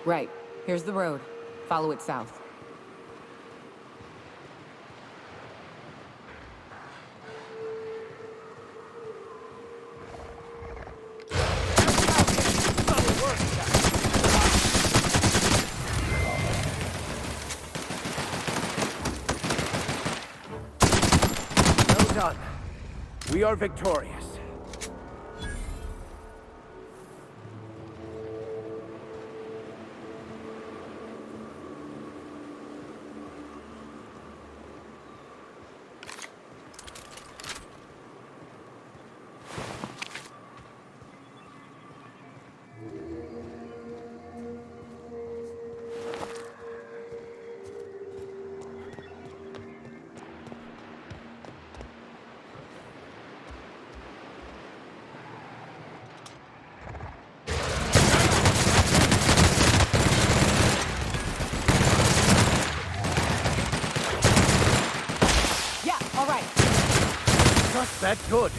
Right. Here's the road. Follow it south. Well done. We are victorious. All right. Just that good.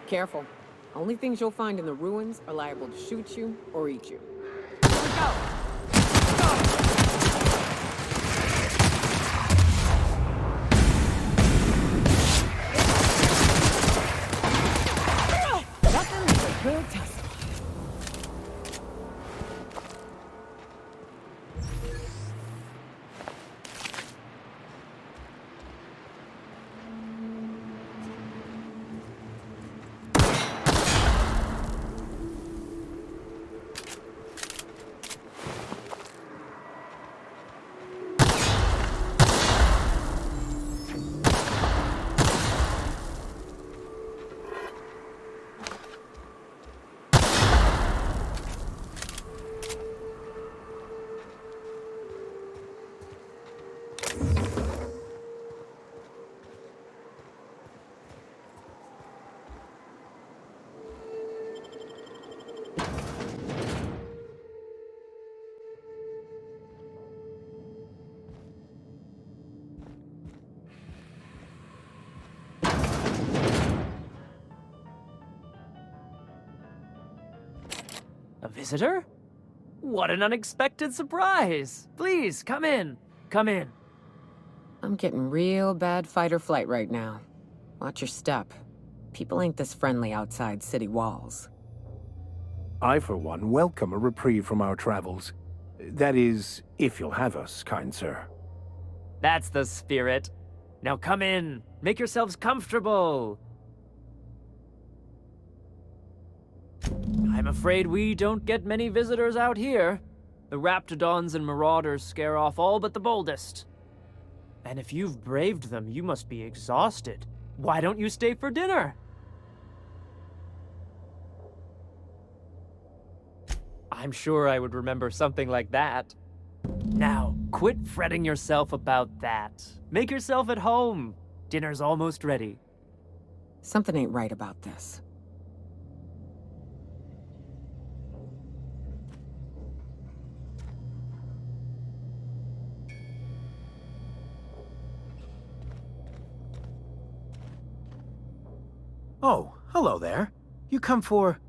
Careful. Only things you'll find in the ruins are liable to shoot you or eat you. Here we go! Nothing but a good tussle. A visitor? What an unexpected surprise! Please, come in. Come in. I'm getting real bad fight or flight right now. Watch your step. People ain't this friendly outside city walls. I, for one, welcome a reprieve from our travels. That is, if you'll have us, kind sir. That's the spirit. Now come in. Make yourselves comfortable. I'm afraid we don't get many visitors out here. The Raptidons and Marauders scare off all but the boldest. And if you've braved them, you must be exhausted. Why don't you stay for dinner? I'm sure I would remember something like that. Now, quit fretting yourself about that. Make yourself at home. Dinner's almost ready. Something ain't right about this. Oh, hello there. You come for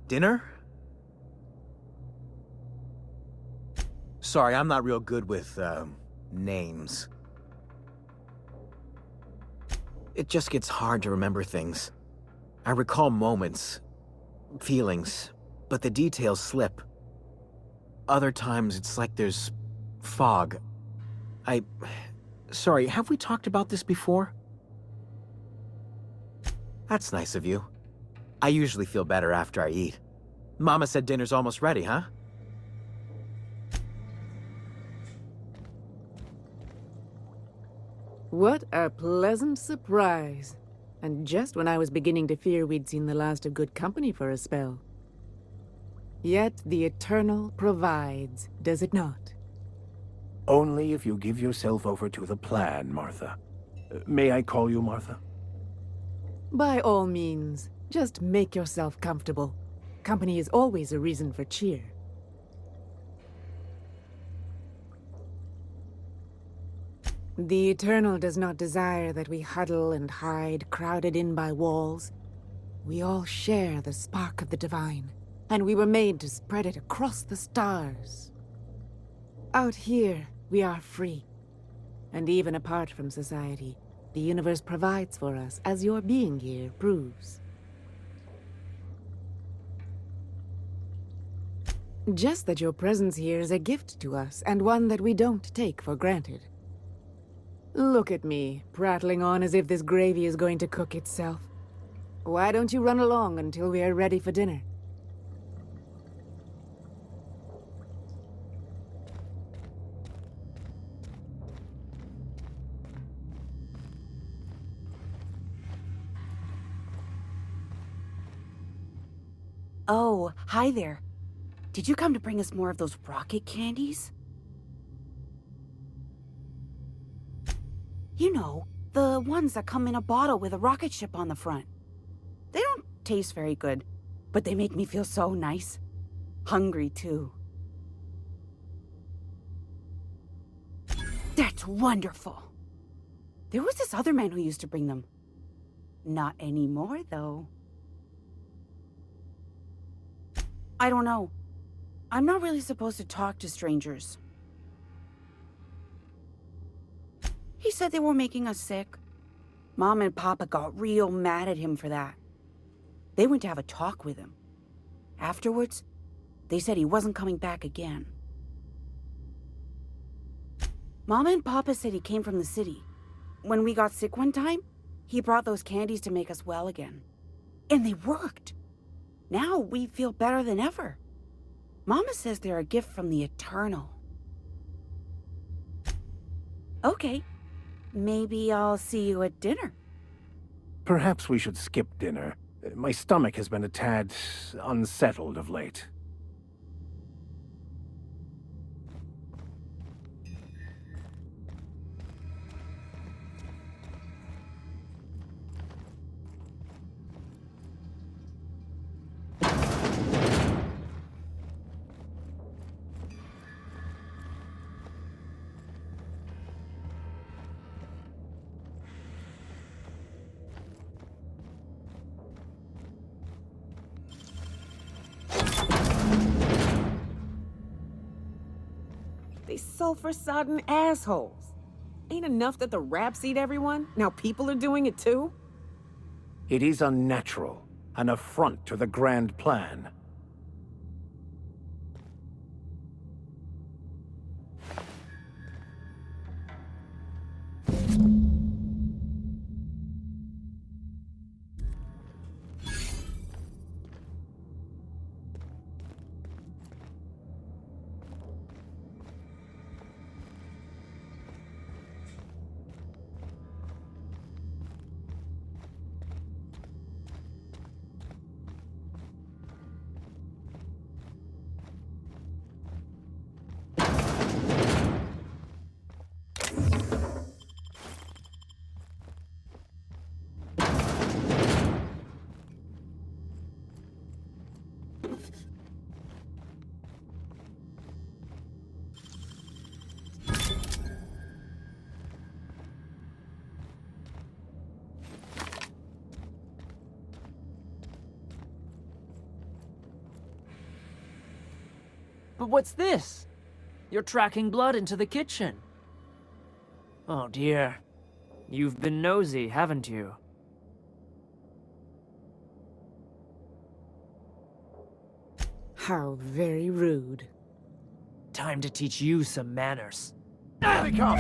dinner? Sorry, I'm not real good with, names. It just gets hard to remember things. I recall moments, feelings, but the details slip. Other times, it's like there's fog. Sorry, have we talked about this before? That's nice of you. I usually feel better after I eat. Mama said dinner's almost ready, huh? What a pleasant surprise. And just when I was beginning to fear we'd seen the last of good company for a spell. Yet the Eternal provides, does it not? Only if you give yourself over to the plan, Martha. May I call you Martha? By all means, just make yourself comfortable. Company is always a reason for cheer. The Eternal does not desire that we huddle and hide, crowded in by walls. We all share the spark of the divine, and we were made to spread it across the stars. Out here, we are free. And even apart from society, the universe provides for us, as your being here proves. Just that your presence here is a gift to us, and one that we don't take for granted. Look at me, prattling on as if this gravy is going to cook itself. Why don't you run along until we are ready for dinner? Oh, hi there. Did you come to bring us more of those rocket candies? You know, the ones that come in a bottle with a rocket ship on the front. They don't taste very good, but they make me feel so nice. Hungry, too. That's wonderful. There was this other man who used to bring them. Not anymore, though. I don't know. I'm not really supposed to talk to strangers. He said they were making us sick. Mom and Papa got real mad at him for that. They went to have a talk with him. Afterwards, they said he wasn't coming back again. Mama and Papa said he came from the city. When we got sick one time, he brought those candies to make us well again. And they worked. Now we feel better than ever. Mama says they're a gift from the Eternal. Okay, maybe I'll see you at dinner. Perhaps we should skip dinner. My stomach has been a tad unsettled of late. They sulfur-sodden assholes. Ain't enough that the raps eat everyone? Now people are doing it too? It is unnatural, an affront to the grand plan. But what's this? You're tracking blood into the kitchen. Oh dear. You've been nosy, haven't you? How very rude. Time to teach you some manners. Here they come!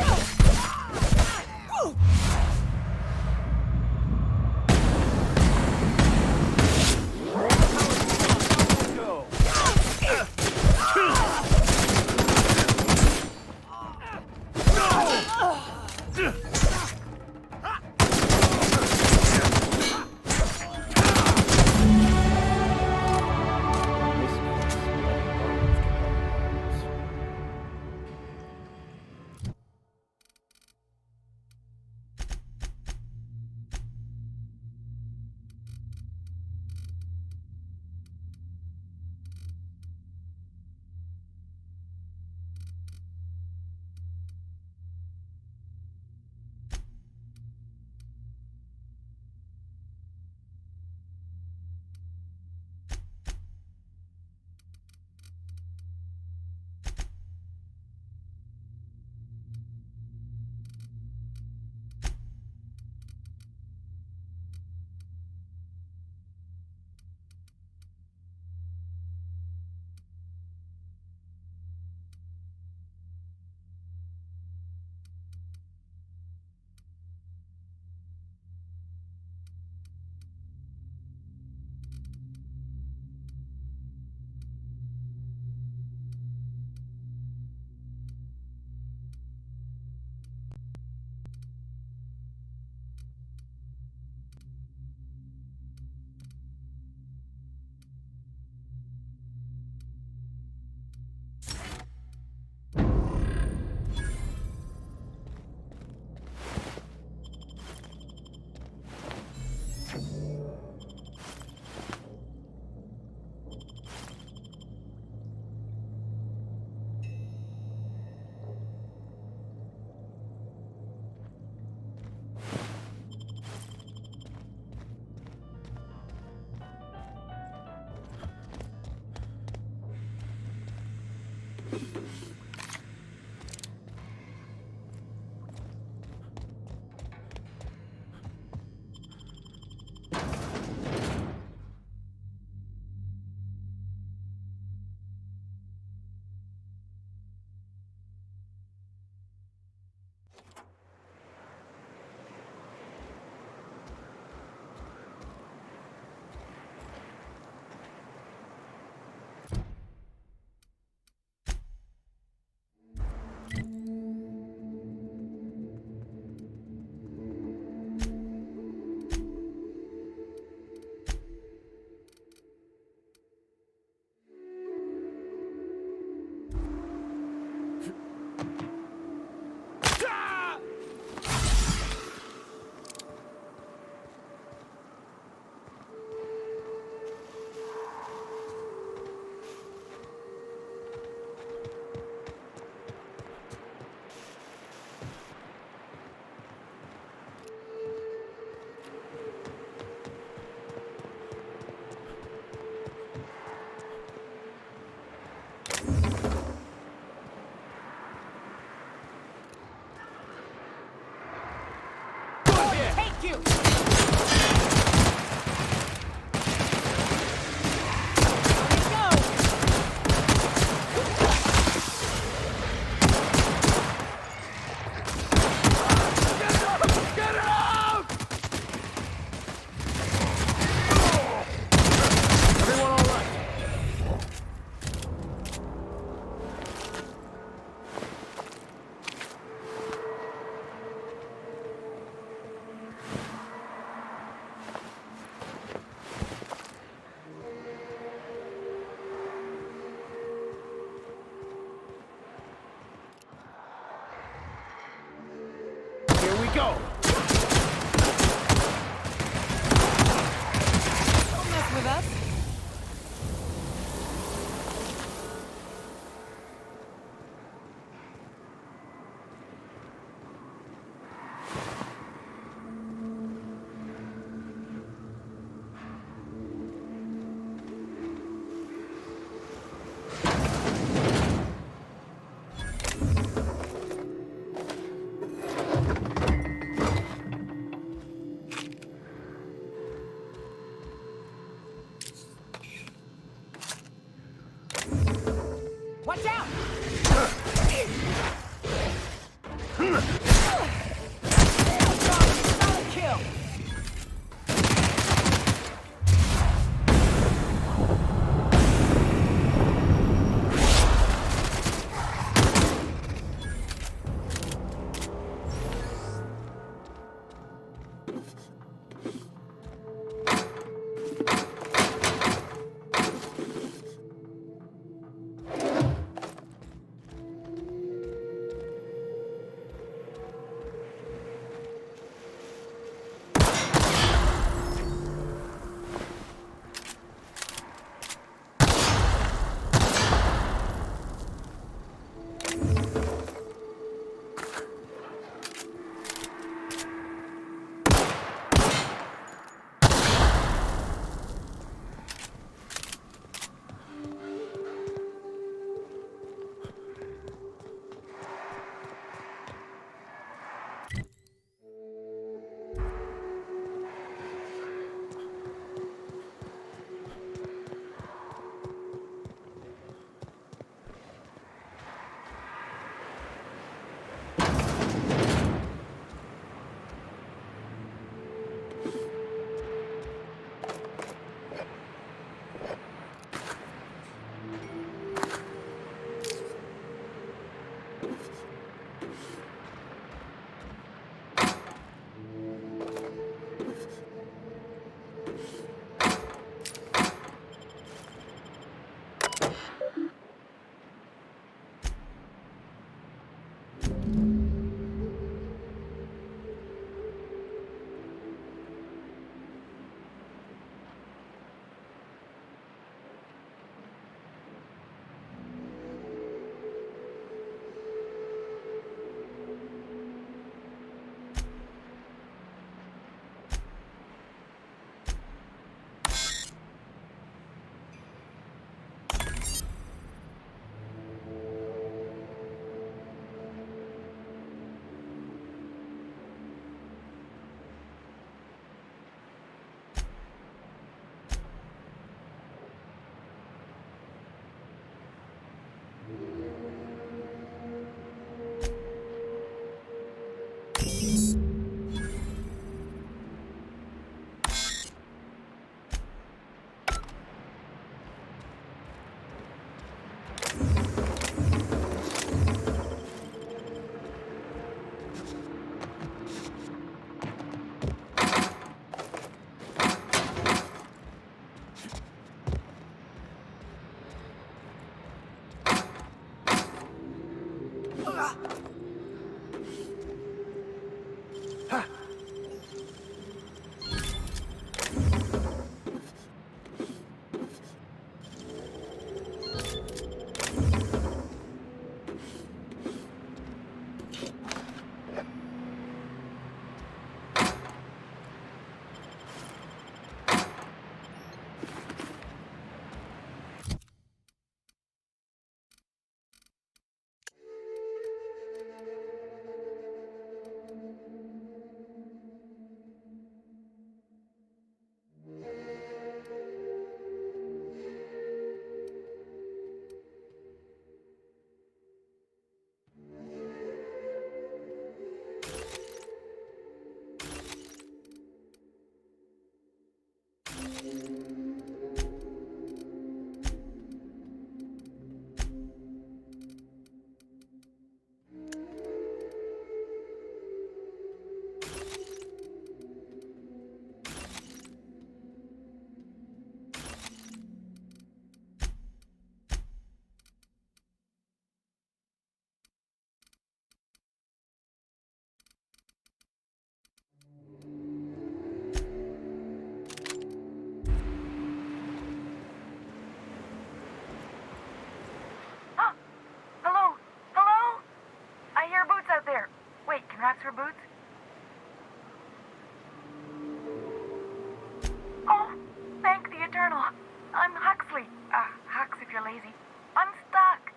I'm Huxley. Hux if you're lazy. I'm stuck.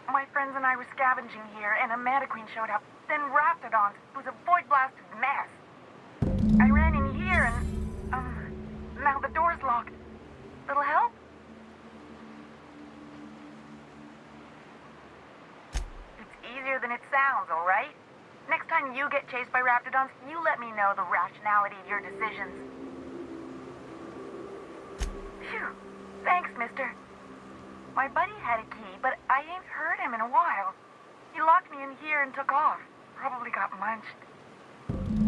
My friends and I were scavenging here, and a Manta Queen showed up. Then Raptidons. It was a void-blasted mess. I ran in here and, now the door's locked. Little help? It's easier than it sounds, all right? Next time you get chased by Raptidons, you let me know the rationality of your decisions. Phew. Thanks, mister. My buddy had a key, but I ain't heard him in a while. He locked me in here and took off. Probably got munched.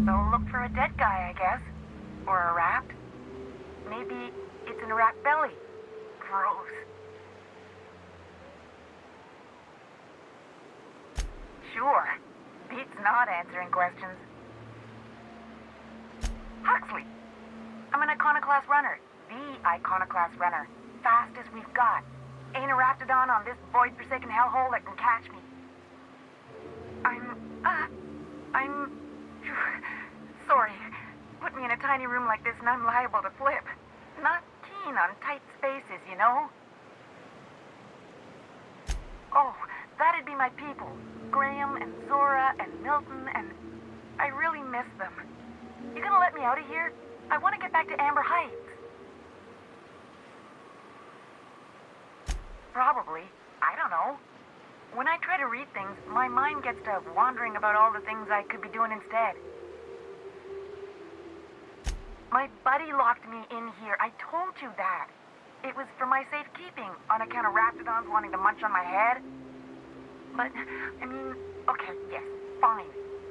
So look for a dead guy, I guess. Or a rat. Maybe it's in a rat belly. Gross. Sure. Beats not answering questions. Huxley. I'm an Iconoclast runner. The Iconoclast runner. Fastest we've got. Ain't a Raptidon on this void-forsaken hellhole that can catch me. I'm... Sorry. Put me in a tiny room like this and I'm liable to flip. Not keen on tight spaces, you know? Oh, that'd be my people. Graham and Zora and Milton and... I really miss them. You gonna let me out of here? I want to get back to Amber Heights. Probably. I don't know. When I try to read things, my mind gets to wandering about all the things I could be doing instead. My buddy locked me in here. I told you that. It was for my safekeeping, on account of Raptidons wanting to munch on my head. But, I mean, okay, yes, fine.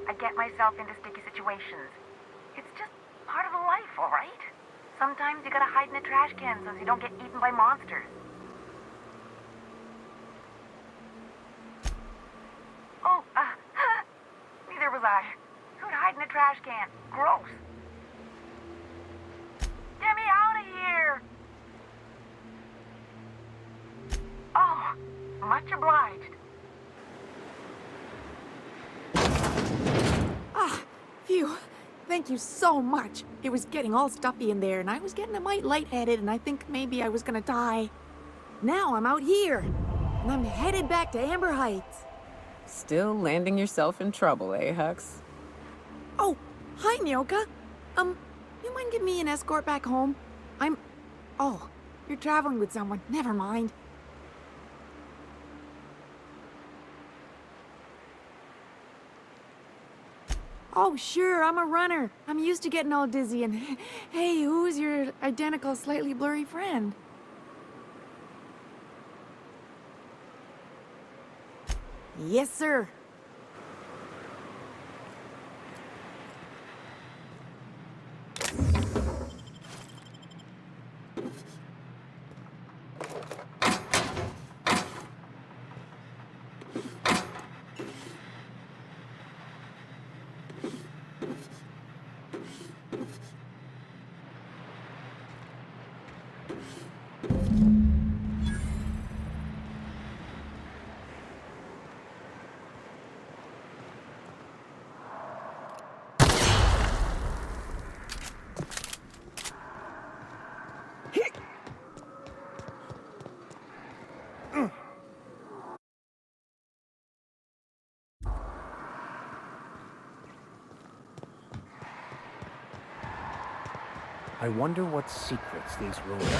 I get myself into sticky situations. It's just part of the life, all right? Sometimes you gotta hide in a trash can so you don't get eaten by monsters. Oh, neither was I. Who'd hide in a trash can? Gross. Get me out of here! Oh, much obliged. Phew. Thank you so much. It was getting all stuffy in there, and I was getting a mite lightheaded, and I think maybe I was gonna die. Now I'm out here, and I'm headed back to Amber Heights. Still landing yourself in trouble, eh, Hux? Oh, hi, Nyoka. You mind giving me an escort back home? Oh, you're traveling with someone. Never mind. Oh, sure, I'm a runner. I'm used to getting all dizzy and... Hey, who's your identical, slightly blurry friend? Yes, sir. I wonder what secrets these rooms hold.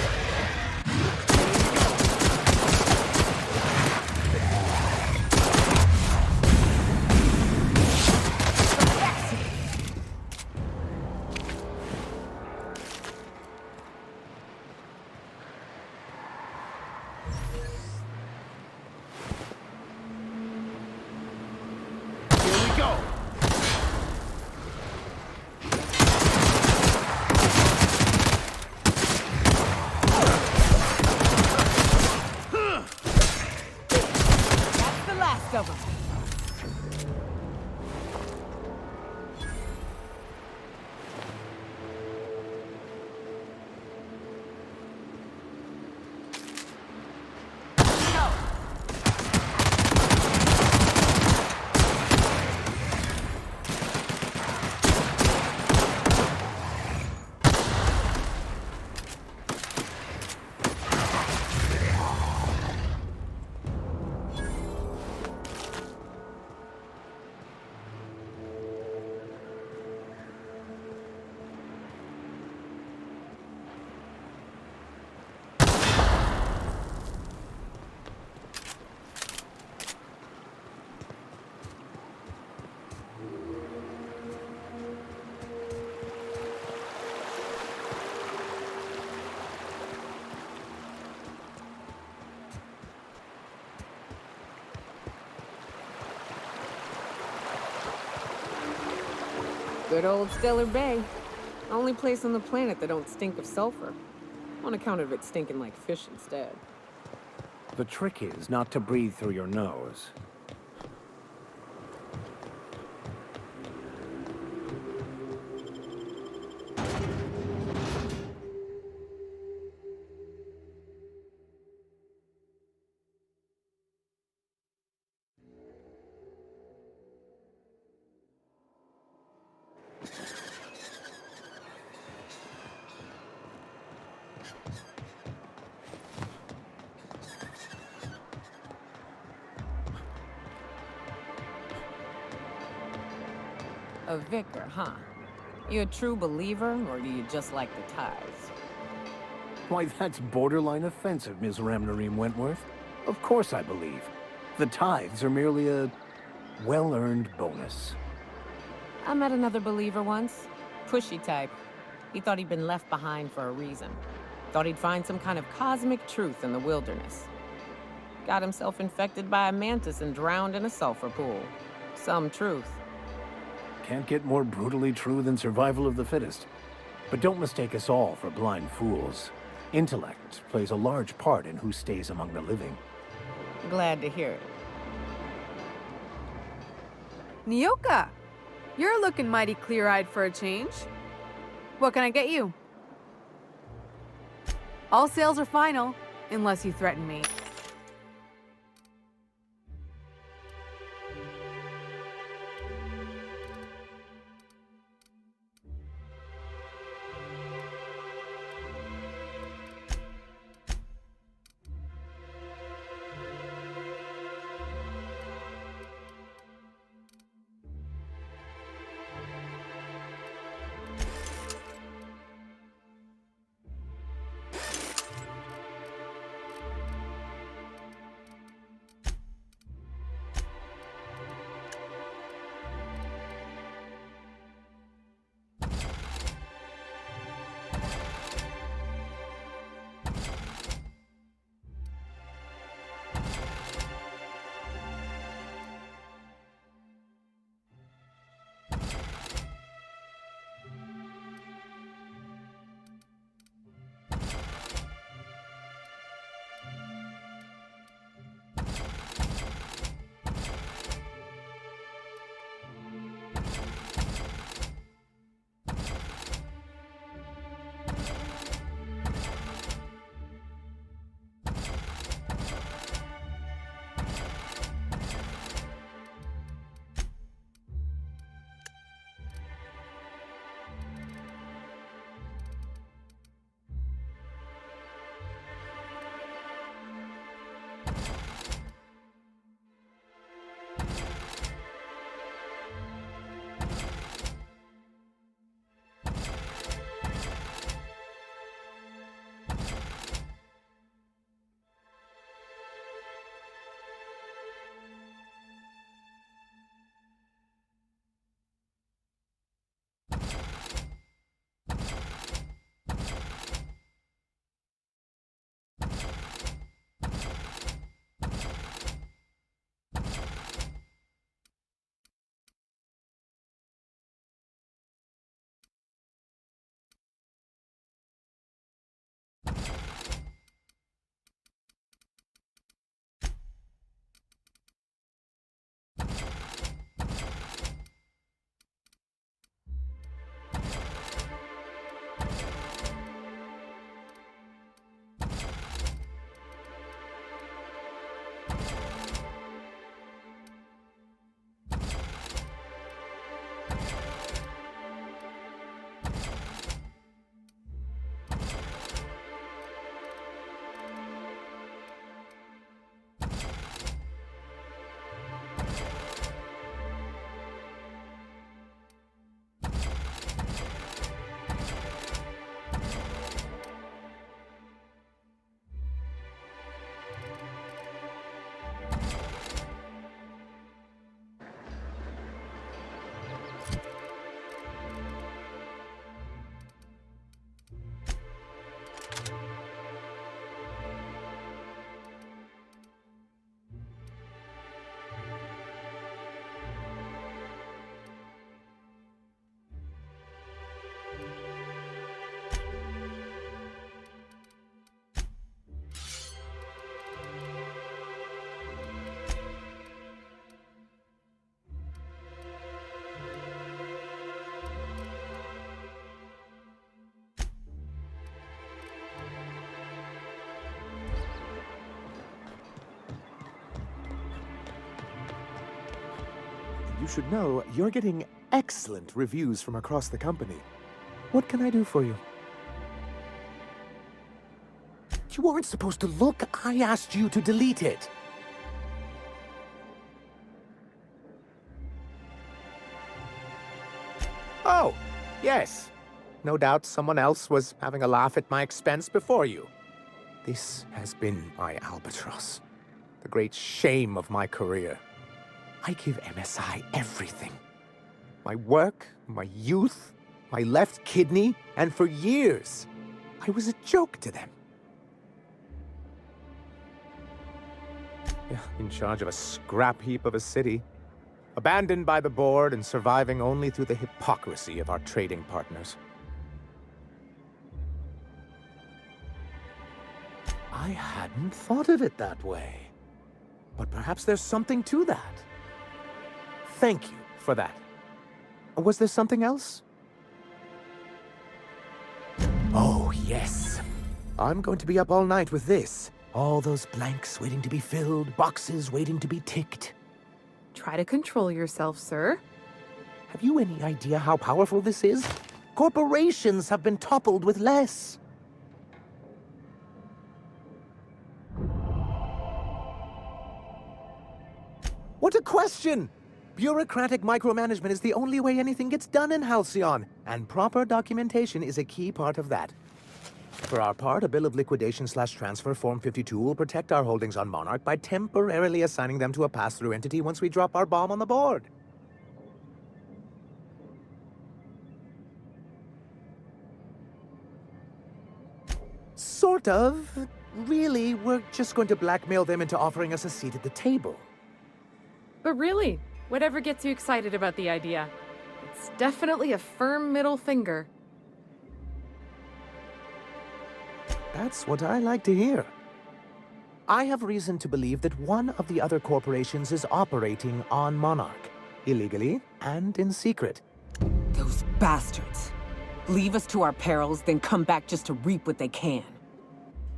Here we go! Good old Stellar Bay. Only place on the planet that don't stink of sulfur. On account of it stinking like fish instead. The trick is not to breathe through your nose. A vicar, huh? You a true believer, or do you just like the tithes? Why, that's borderline offensive, Ms. Ramnareem Wentworth. Of course I believe. The tithes are merely a well-earned bonus. I met another believer once. Pushy type. He thought he'd been left behind for a reason. Thought he'd find some kind of cosmic truth in the wilderness. Got himself infected by a mantis and drowned in a sulfur pool. Some truth. Can't get more brutally true than survival of the fittest. But don't mistake us all for blind fools. Intellect plays a large part in who stays among the living. Glad to hear it. Nyoka, you're looking mighty clear-eyed for a change. What can I get you? All sales are final, unless you threaten me. should know, you're getting excellent reviews from across the company. What can I do for you? You weren't supposed to look. I asked you to delete it. Oh, yes. No doubt someone else was having a laugh at my expense before you. This has been my albatross. The great shame of my career. I give MSI everything. My work, my youth, my left kidney, and for years, I was a joke to them. Yeah, in charge of a scrap heap of a city. Abandoned by the board and surviving only through the hypocrisy of our trading partners. I hadn't thought of it that way. But perhaps there's something to that. Thank you for that. Was there something else? Oh, yes. I'm going to be up all night with this. All those blanks waiting to be filled, boxes waiting to be ticked. Try to control yourself, sir. Have you any idea how powerful this is? Corporations have been toppled with less. What a question! Bureaucratic micromanagement is the only way anything gets done in Halcyon, and proper documentation is a key part of that. For our part, a bill of liquidation/transfer Form 52 will protect our holdings on Monarch by temporarily assigning them to a pass-through entity once we drop our bomb on the board. Sort of. Really, we're just going to blackmail them into offering us a seat at the table. But really, whatever gets you excited about the idea? It's definitely a firm middle finger. That's what I like to hear. I have reason to believe that one of the other corporations is operating on Monarch, illegally and in secret. Those bastards. Leave us to our perils, then come back just to reap what they can.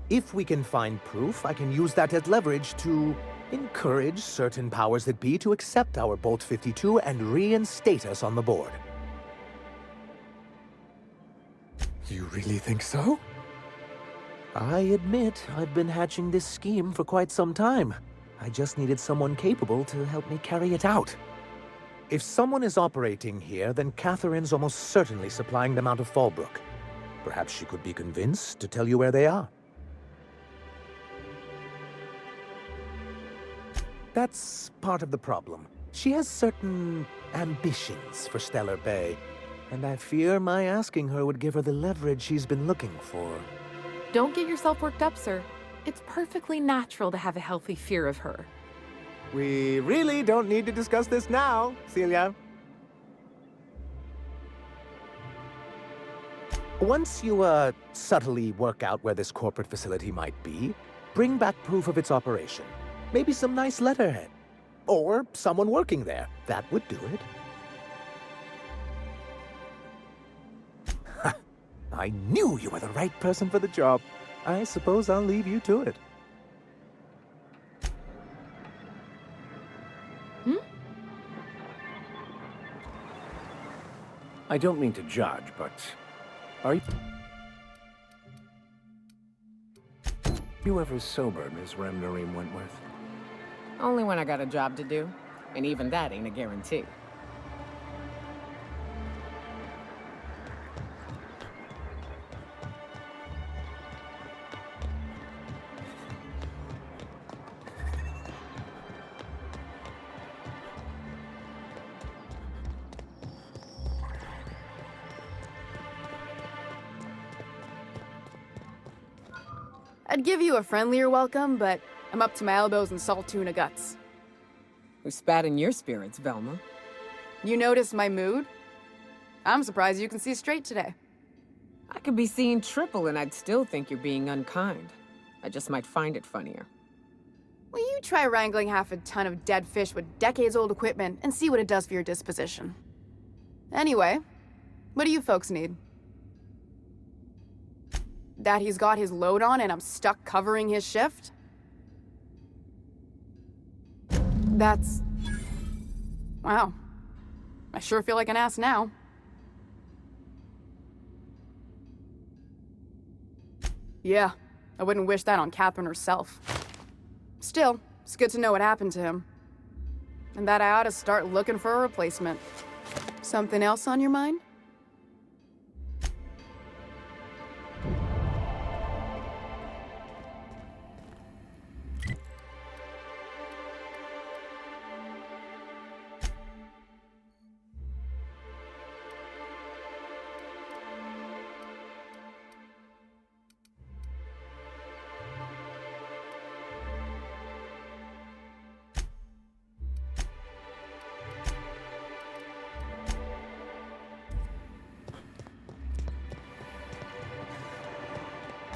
If we can find proof, I can use that as leverage to encourage certain powers that be to accept our Bolt 52 and reinstate us on the board. You really think so? I admit I've been hatching this scheme for quite some time. I just needed someone capable to help me carry it out. If someone is operating here, then Catherine's almost certainly supplying them out of Fallbrook. Perhaps she could be convinced to tell you where they are. That's part of the problem. She has certain ambitions for Stellar Bay, and I fear my asking her would give her the leverage she's been looking for. Don't get yourself worked up, sir. It's perfectly natural to have a healthy fear of her. We really don't need to discuss this now, Celia. Once you, subtly work out where this corporate facility might be, bring back proof of its operation. Maybe some nice letterhead. Or someone working there. That would do it. I knew you were the right person for the job. I suppose I'll leave you to it. I don't mean to judge, but are you ever sober, Miss Remnareem Wentworth? Only when I got a job to do, and even that ain't a guarantee. I'd give you a friendlier welcome, but I'm up to my elbows in salt tuna guts. Who spat in your spirits, Velma? You notice my mood? I'm surprised you can see straight today. I could be seeing triple and I'd still think you're being unkind. I just might find it funnier. Will you try wrangling half a ton of dead fish with decades-old equipment and see what it does for your disposition? Anyway, what do you folks need? That he's got his load on and I'm stuck covering his shift? That's... Wow, I sure feel like an ass now. Yeah, I wouldn't wish that on Catherine herself. Still, it's good to know what happened to him. And that I ought to start looking for a replacement. Something else on your mind?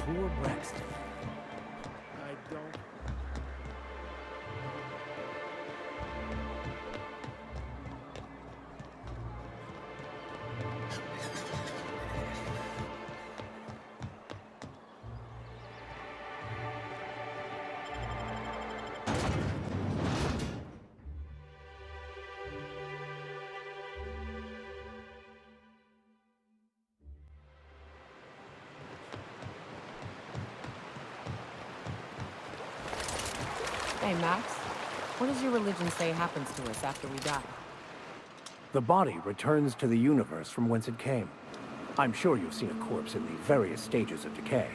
Poor Braxton. I don't... Hey, Max. What does your religion say happens to us after we die? The body returns to the universe from whence it came. I'm sure you've seen a corpse in the various stages of decay.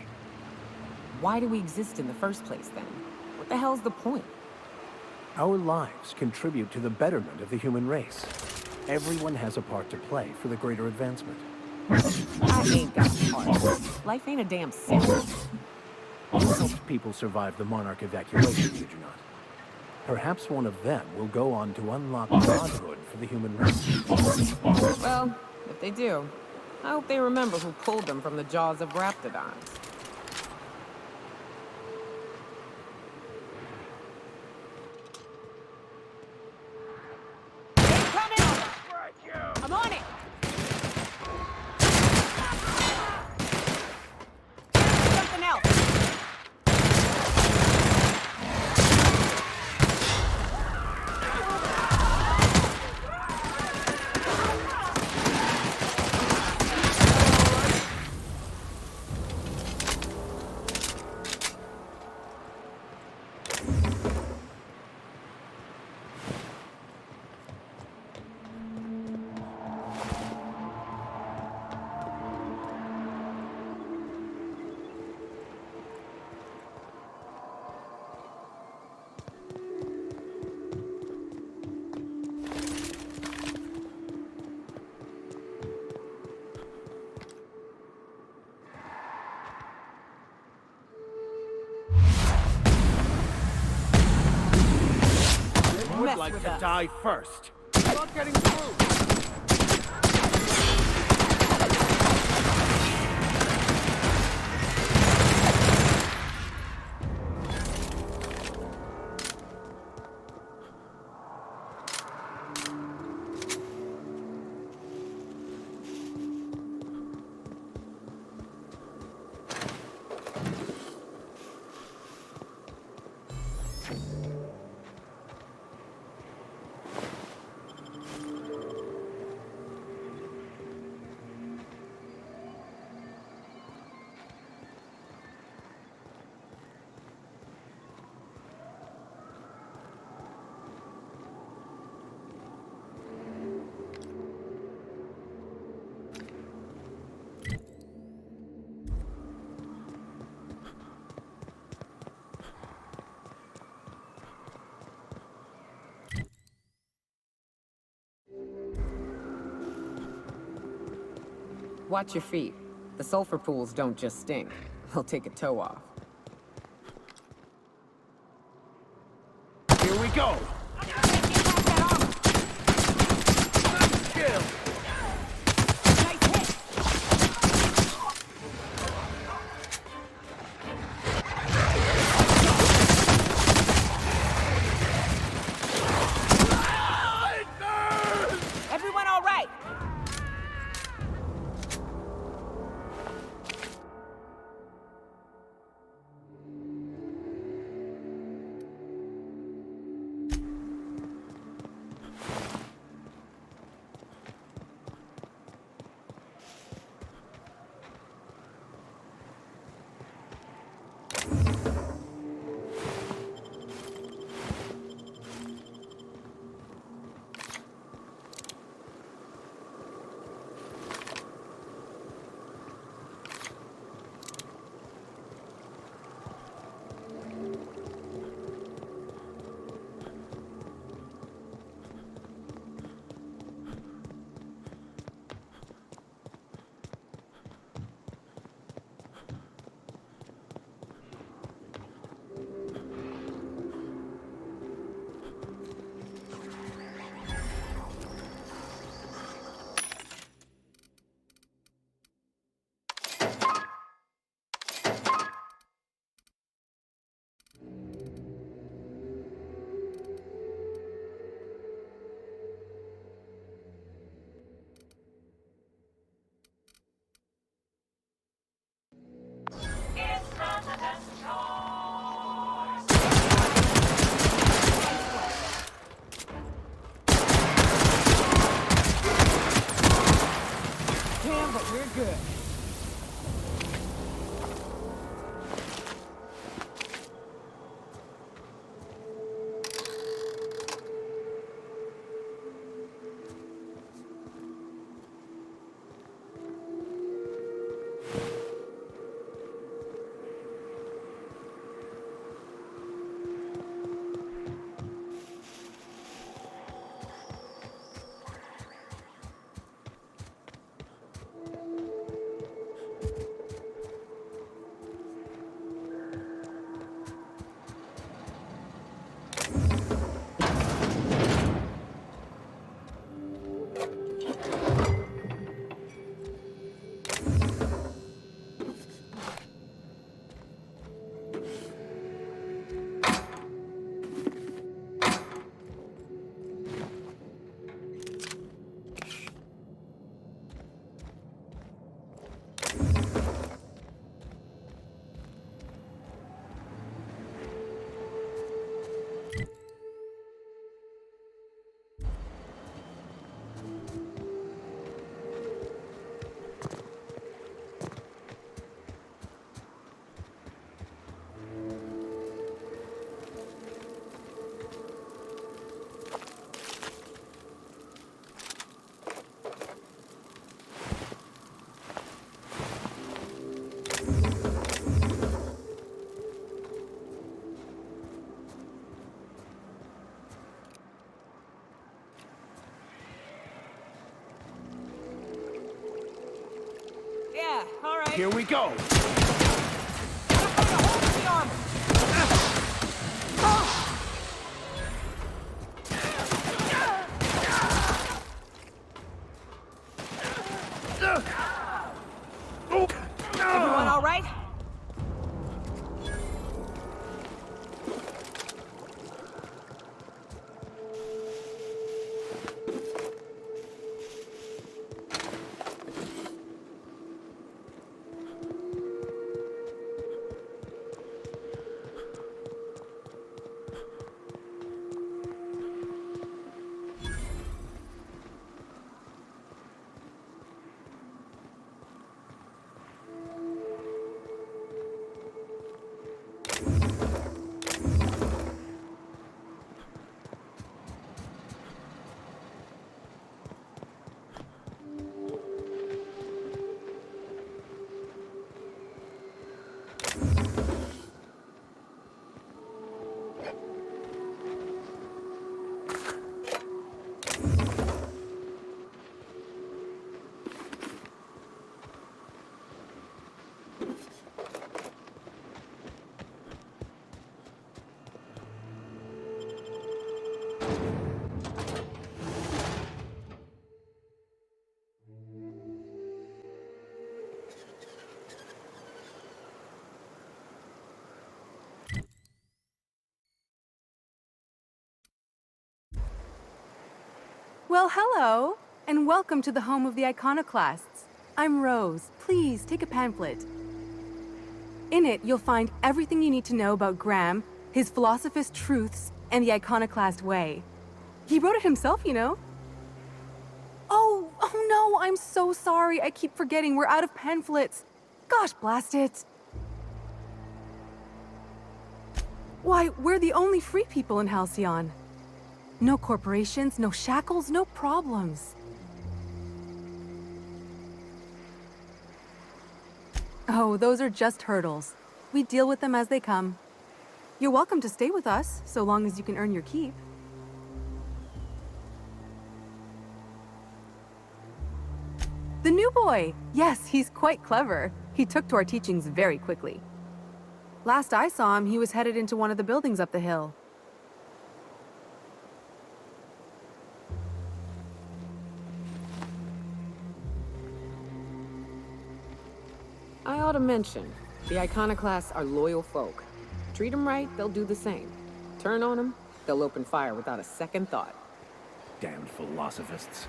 Why do we exist in the first place, then? What the hell's the point? Our lives contribute to the betterment of the human race. Everyone has a part to play for the greater advancement. I ain't got parts. Life ain't a damn sin. You helped people survive the Monarch evacuation, did you not? Perhaps one of them will go on to unlock godhood for the human race. Well, if they do, I hope they remember who pulled them from the jaws of raptidons. I'm on it! Something else! Would like to die first. I'm not getting through. Watch your feet. The sulfur pools don't just stink. They'll take a toe off. Here we go! Kill! Everyone all right? Here we go! Everyone all right? Well, hello, and welcome to the home of the iconoclasts. I'm Rose. Please take a pamphlet. In it, you'll find everything you need to know about Graham, his philosophist truths, and the iconoclast way. He wrote it himself, you know. Oh no, I'm so sorry. I keep forgetting we're out of pamphlets. Gosh, blast it. Why, we're the only free people in Halcyon. No corporations, no shackles, no problems. Oh, those are just hurdles. We deal with them as they come. You're welcome to stay with us, so long as you can earn your keep. The new boy! Yes, he's quite clever. He took to our teachings very quickly. Last I saw him, he was headed into one of the buildings up the hill. I ought to mention, the iconoclasts are loyal folk. Treat them right, they'll do the same. Turn on them, they'll open fire without a second thought. Damned philosophists.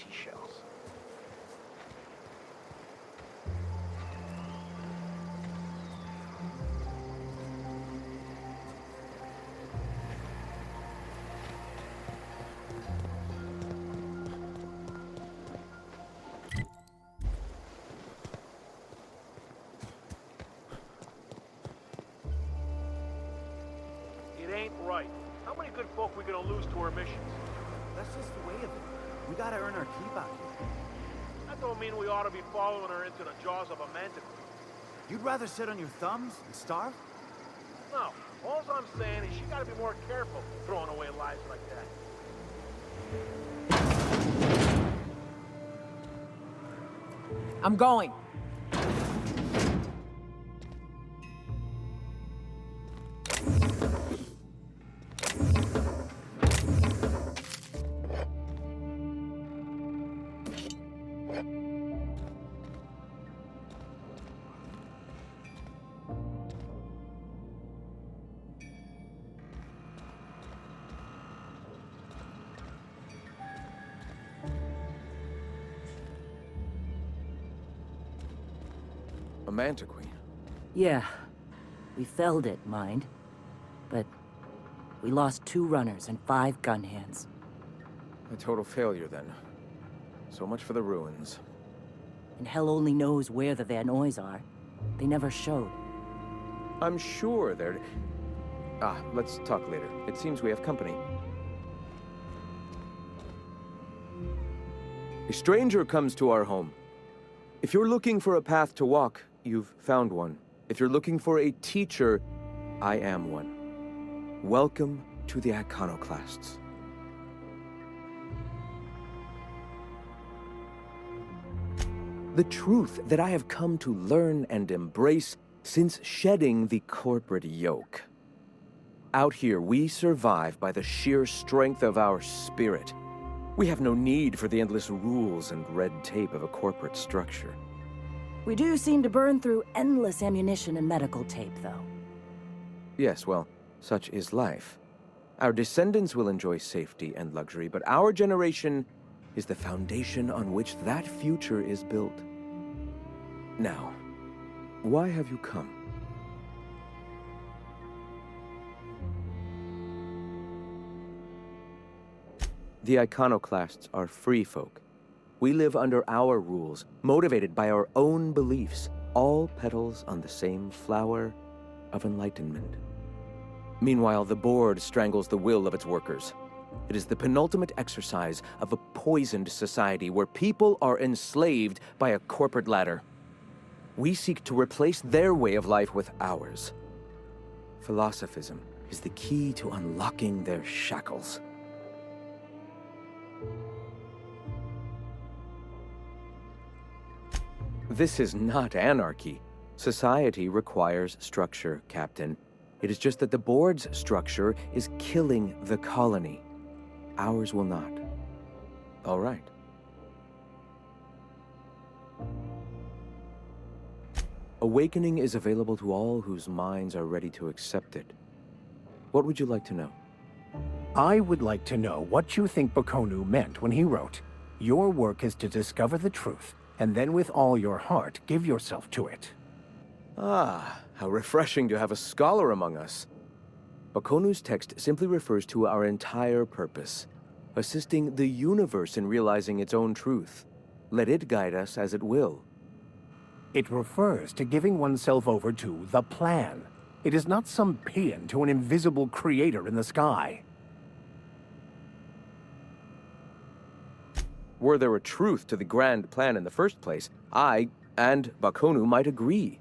empty shells. It ain't right. How many good folk we gonna lose to our missions? That's just the way of it. We gotta earn our keep out here. That don't mean we ought to be following her into the jaws of a manticore. You'd rather sit on your thumbs and starve? No, all I'm saying is she gotta be more careful throwing away lives like that. I'm going. A mantiqueen. Yeah. We felled it, mind. But we lost 2 runners and 5 gun hands. A total failure, then. So much for the ruins. And hell only knows where the Vanoys are. They never showed. I'm sure they're... let's talk later. It seems we have company. A stranger comes to our home. If you're looking for a path to walk, you've found one. If you're looking for a teacher, I am one. Welcome to the Iconoclasts. The truth that I have come to learn and embrace since shedding the corporate yoke. Out here, we survive by the sheer strength of our spirit. We have no need for the endless rules and red tape of a corporate structure. We do seem to burn through endless ammunition and medical tape, though. Yes, well, such is life. Our descendants will enjoy safety and luxury, but our generation is the foundation on which that future is built. Now, why have you come? The Iconoclasts are free folk. We live under our rules, motivated by our own beliefs, all petals on the same flower of enlightenment. Meanwhile, the board strangles the will of its workers. It is the penultimate exercise of a poisoned society where people are enslaved by a corporate ladder. We seek to replace their way of life with ours. Philosophism is the key to unlocking their shackles. This is not anarchy. Society requires structure, Captain. It is just that the board's structure is killing the colony. Ours will not. All right. Awakening is available to all whose minds are ready to accept it. What would you like to know? I would like to know what you think Bakonu meant when he wrote, "Your work is to discover the truth, and then with all your heart give yourself to it." Ah, how refreshing to have a scholar among us. Bakonu's text simply refers to our entire purpose, assisting the universe in realizing its own truth. Let it guide us as it will. It refers to giving oneself over to the plan. It is not some paean to an invisible creator in the sky. Were there a truth to the grand plan in the first place, I and Bakonu might agree.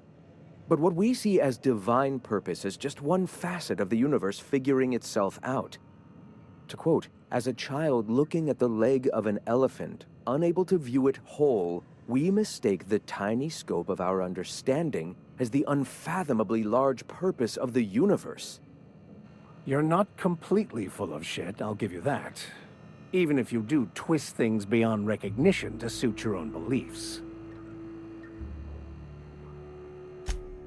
But what we see as divine purpose is just one facet of the universe figuring itself out. To quote, "As a child looking at the leg of an elephant, unable to view it whole, we mistake the tiny scope of our understanding as the unfathomably large purpose of the universe." You're not completely full of shit, I'll give you that. Even if you do twist things beyond recognition to suit your own beliefs.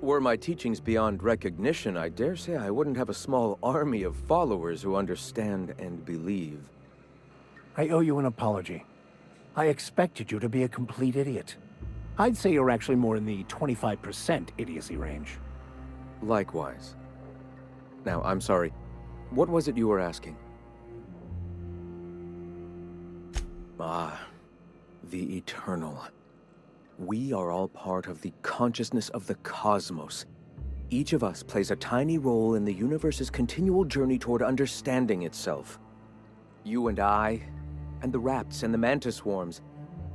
Were my teachings beyond recognition, I dare say I wouldn't have a small army of followers who understand and believe. I owe you an apology. I expected you to be a complete idiot. I'd say you're actually more in the 25% idiocy range. Likewise. Now, I'm sorry. What was it you were asking? Ah, the Eternal. We are all part of the consciousness of the cosmos. Each of us plays a tiny role in the universe's continual journey toward understanding itself. You and I, and the rats and the mantis swarms.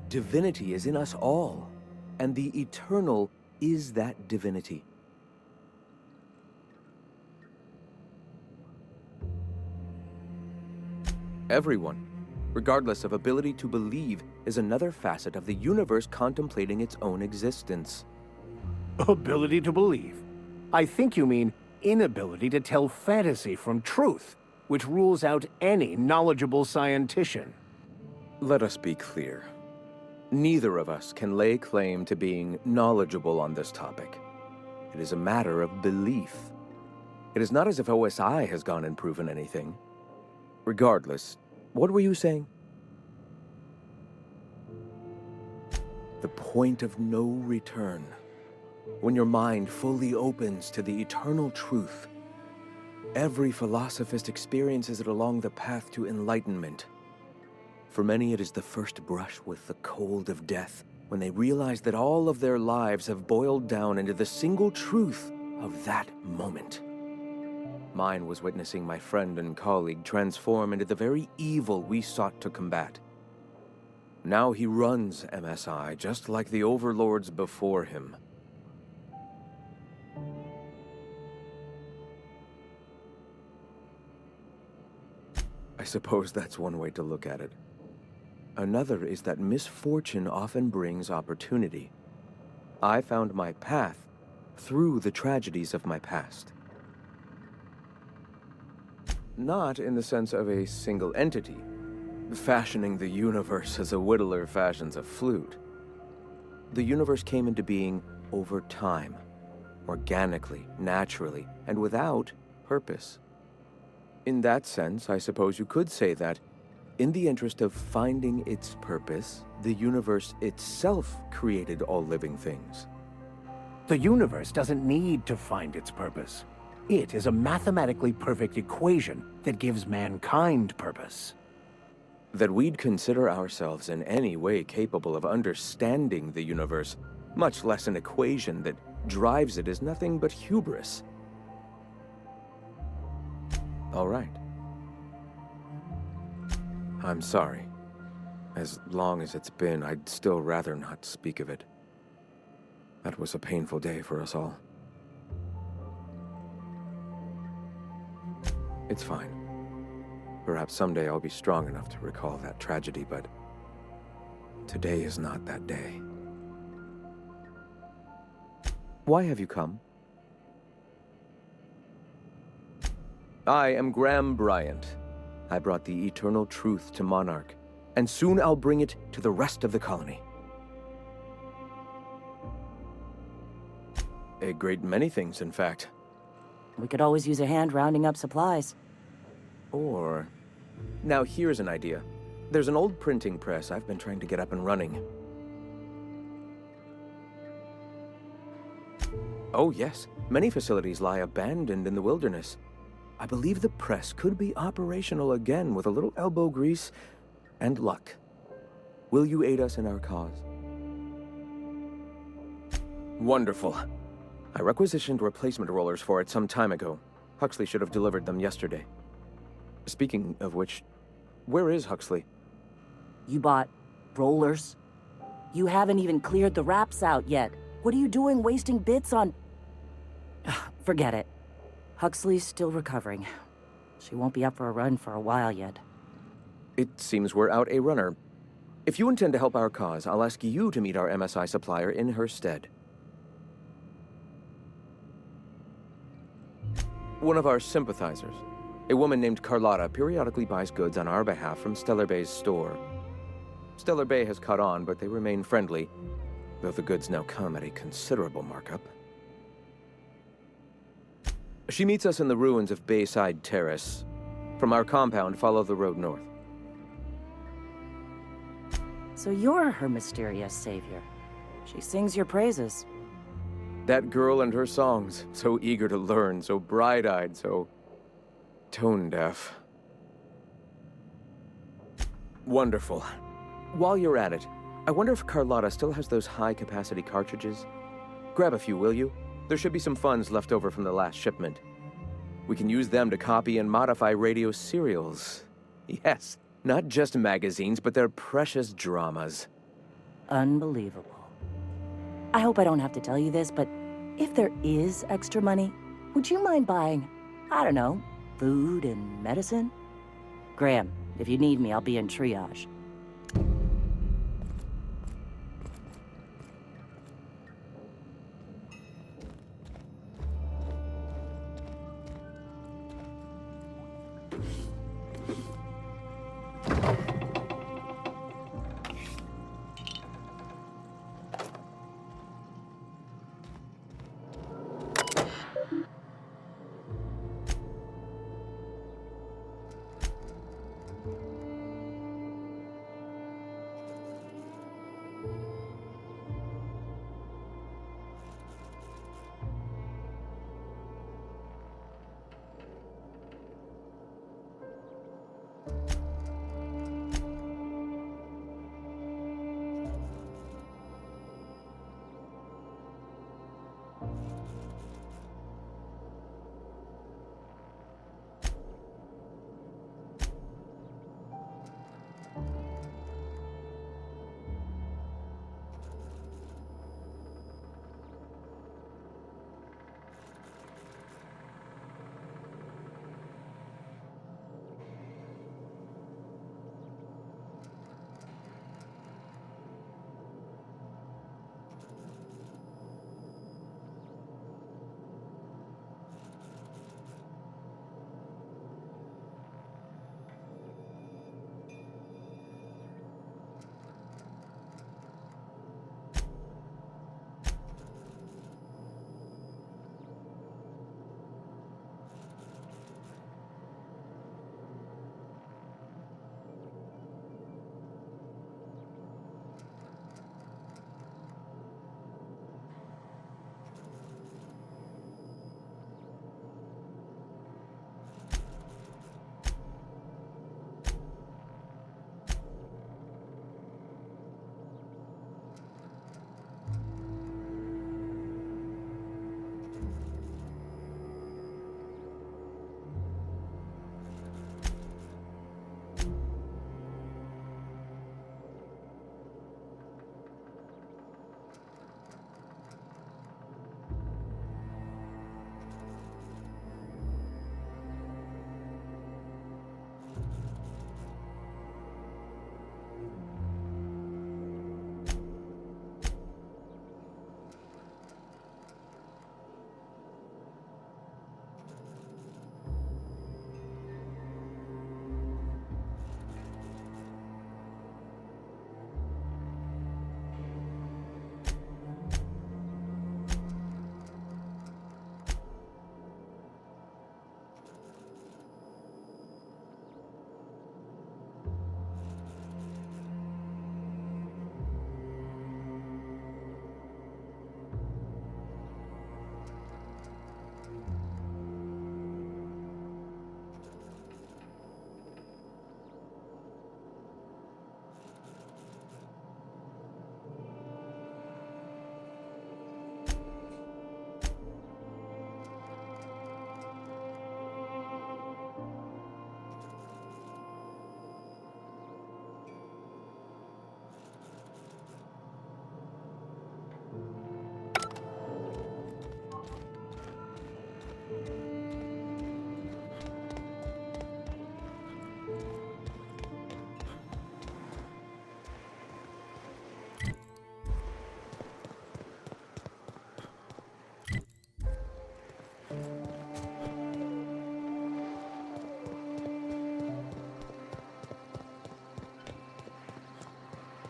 Divinity is in us all, and the Eternal is that divinity. Everyone, regardless of ability to believe, is another facet of the universe contemplating its own existence. Ability to believe? I think you mean inability to tell fantasy from truth, which rules out any knowledgeable scientician. Let us be clear. Neither of us can lay claim to being knowledgeable on this topic. It is a matter of belief. It is not as if OSI has gone and proven anything. Regardless, what were you saying? The point of no return. When your mind fully opens to the eternal truth. Every philosophist experiences it along the path to enlightenment. For many, it is the first brush with the cold of death, when they realize that all of their lives have boiled down into the single truth of that moment. Mine was witnessing my friend and colleague transform into the very evil we sought to combat. Now he runs MSI just like the overlords before him. I suppose that's one way to look at it. Another is that misfortune often brings opportunity. I found my path through the tragedies of my past. Not in the sense of a single entity, fashioning the universe as a whittler fashions a flute. The universe came into being over time, organically, naturally, and without purpose. In that sense, I suppose you could say that, in the interest of finding its purpose, the universe itself created all living things. The universe doesn't need to find its purpose. It is a mathematically perfect equation that gives mankind purpose. That we'd consider ourselves in any way capable of understanding the universe, much less an equation that drives it, is nothing but hubris. All right. I'm sorry. As long as it's been, I'd still rather not speak of it. That was a painful day for us all. It's fine. Perhaps someday I'll be strong enough to recall that tragedy, but today is not that day. Why have you come? I am Graham Bryant. I brought the eternal truth to Monarch, and soon I'll bring it to the rest of the colony. A great many things, in fact. We could always use a hand rounding up supplies. Or... Now here's an idea. There's an old printing press I've been trying to get up and running. Oh yes, many facilities lie abandoned in the wilderness. I believe the press could be operational again with a little elbow grease and luck. Will you aid us in our cause? Wonderful. I requisitioned replacement rollers for it some time ago. Huxley should have delivered them yesterday. Speaking of which, where is Huxley? You bought rollers? You haven't even cleared the wraps out yet. What are you doing wasting bits on... Forget it. Huxley's still recovering. She won't be up for a run for a while yet. It seems we're out a runner. If you intend to help our cause, I'll ask you to meet our MSI supplier in her stead. One of our sympathizers, a woman named Carlotta, periodically buys goods on our behalf from Stellar Bay's store. Stellar Bay has caught on, but they remain friendly, though the goods now come at a considerable markup. She meets us in the ruins of Bayside Terrace. From our compound, follow the road north. So you're her mysterious savior. She sings your praises. That girl and her songs, so eager to learn, so bright-eyed, so tone-deaf. Wonderful. While you're at it, I wonder if Carlotta still has those high-capacity cartridges? Grab a few, will you? There should be some funds left over from the last shipment. We can use them to copy and modify radio serials. Yes, not just magazines, but their precious dramas. Unbelievable. I hope I don't have to tell you this, but if there is extra money, would you mind buying, I don't know, food and medicine? Graham, if you need me, I'll be in triage.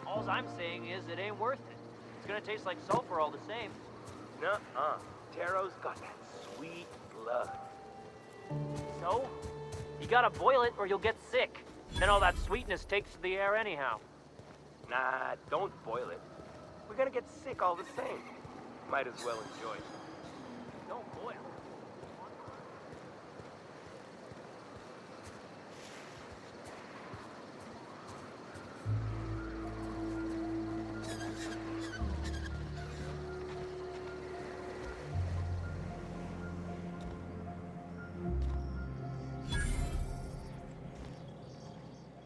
All I'm saying is it ain't worth it. It's gonna taste like sulfur all the same. Nuh-uh. Taro's got that sweet blood. So? You gotta boil it or you'll get sick. Then all that sweetness takes to the air anyhow. Nah, don't boil it. We're gonna get sick all the same. Might as well enjoy it. Don't boil.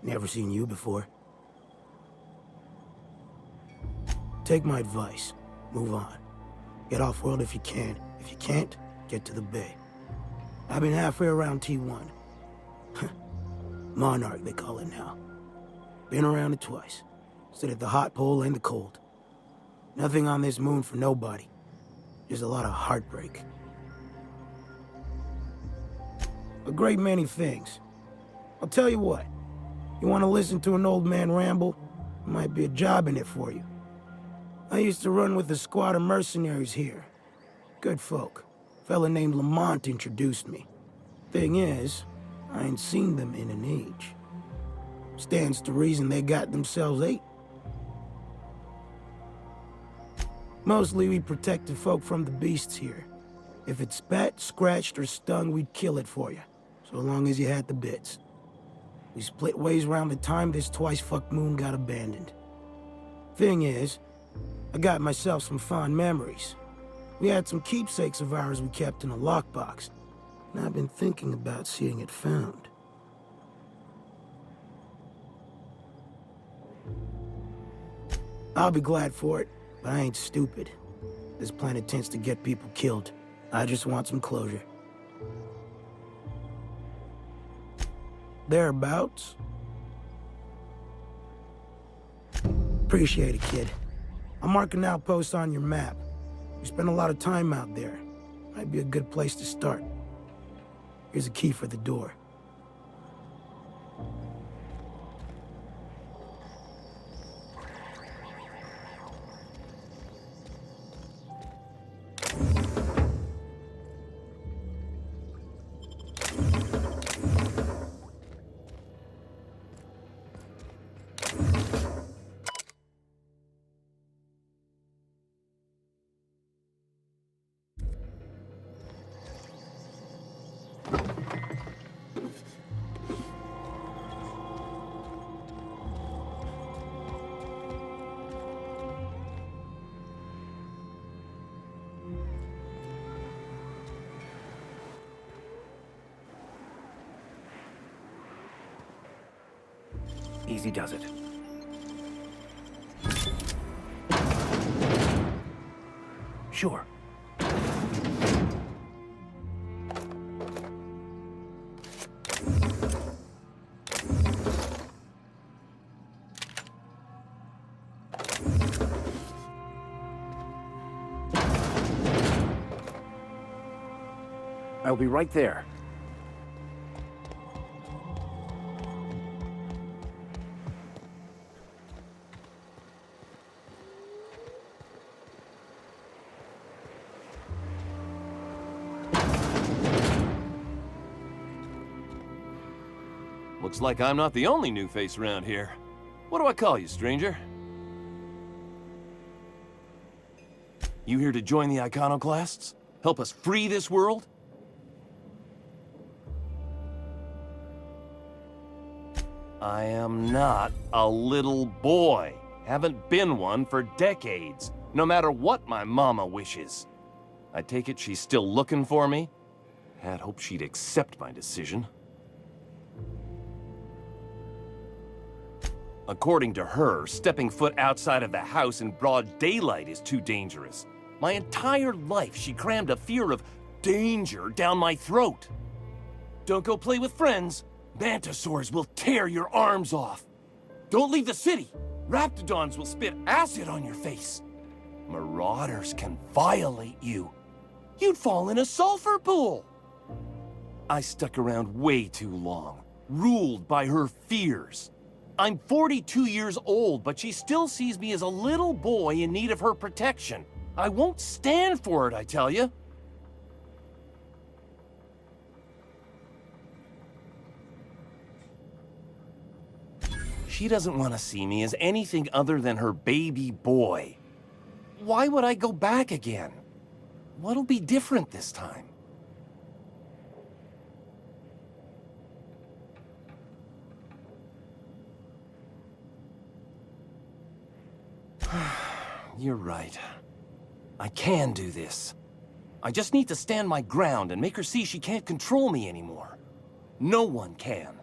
Never seen you before. Take my advice. Move on. Get off-world if you can. If you can't, get to the bay. I've been halfway around T1. Monarch, they call it now. Been around it twice. Stood at the hot pole and the cold. Nothing on this moon for nobody. Just a lot of heartbreak. A great many things. I'll tell you what. You want to listen to an old man ramble? There might be a job in it for you. I used to run with a squad of mercenaries here. Good folk. Fella named Lamont introduced me. Thing is, I ain't seen them in an age. Stands to reason they got themselves ate. Mostly we protected folk from the beasts here. If it spat, scratched, or stung, we'd kill it for you. So long as you had the bits. We split ways around the time this twice-fucked moon got abandoned. Thing is, I got myself some fond memories. We had some keepsakes of ours we kept in a lockbox, and I've been thinking about seeing it found. I'll be glad for it, but I ain't stupid. This planet tends to get people killed. I just want some closure. Thereabouts. Appreciate it, kid. I'll mark an outpost on your map. You spend a lot of time out there. Might be a good place to start. Here's a key for the door. Easy does it. Sure. I'll be right there. Looks like I'm not the only new face around here. What do I call you, stranger? You here to join the Iconoclasts? Help us free this world? I am not a little boy. Haven't been one for decades, no matter what my mama wishes. I take it she's still looking for me? Had hoped she'd accept my decision. According to her, stepping foot outside of the house in broad daylight is too dangerous. My entire life, she crammed a fear of danger down my throat. Don't go play with friends. Mantisaurs will tear your arms off. Don't leave the city. Raptidons will spit acid on your face. Marauders can violate you. You'd fall in a sulfur pool. I stuck around way too long, ruled by her fears. I'm 42 years old, but she still sees me as a little boy in need of her protection. I won't stand for it, I tell you. She doesn't want to see me as anything other than her baby boy. Why would I go back again? What'll be different this time? You're right. I can do this. I just need to stand my ground and make her see she can't control me anymore. No one can.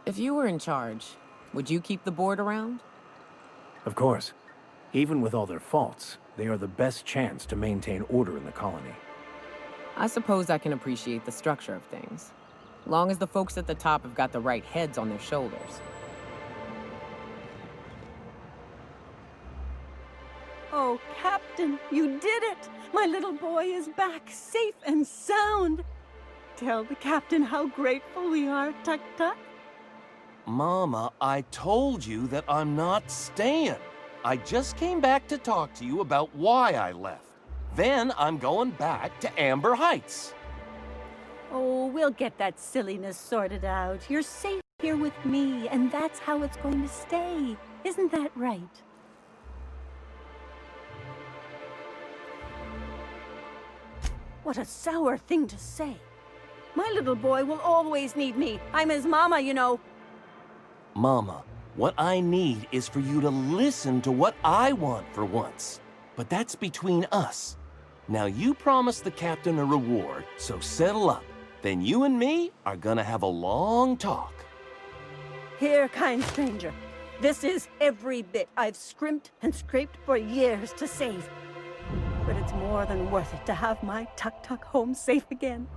If you were in charge, would you keep the board around? Of course. Even with all their faults, they are the best chance to maintain order in the colony. I suppose I can appreciate the structure of things, long as the folks at the top have got the right heads on their shoulders. Oh, Captain, you did it! My little boy is back, safe and sound! Tell the Captain how grateful we are, Tuk Tuk. Mama, I told you that I'm not staying. I just came back to talk to you about why I left. Then I'm going back to Amber Heights. Oh, we'll get that silliness sorted out. You're safe here with me, and that's how it's going to stay. Isn't that right? What a sour thing to say. My little boy will always need me. I'm his mama, you know. Mama, what I need is for you to listen to what I want for once. But that's between us. Now you promised the captain a reward, so settle up. Then you and me are gonna have a long talk. Here, kind stranger. This is every bit I've scrimped and scraped for years to save. But it's more than worth it to have my Tuk Tuk home safe again.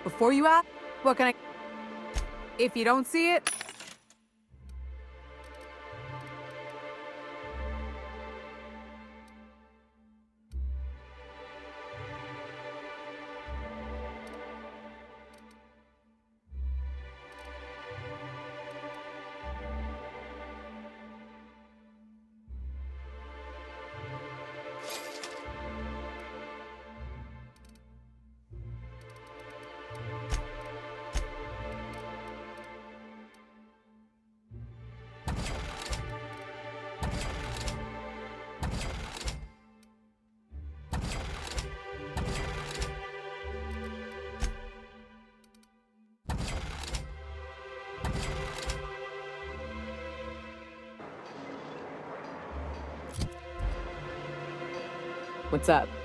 Before you ask, what can I... If you don't see it... What's up?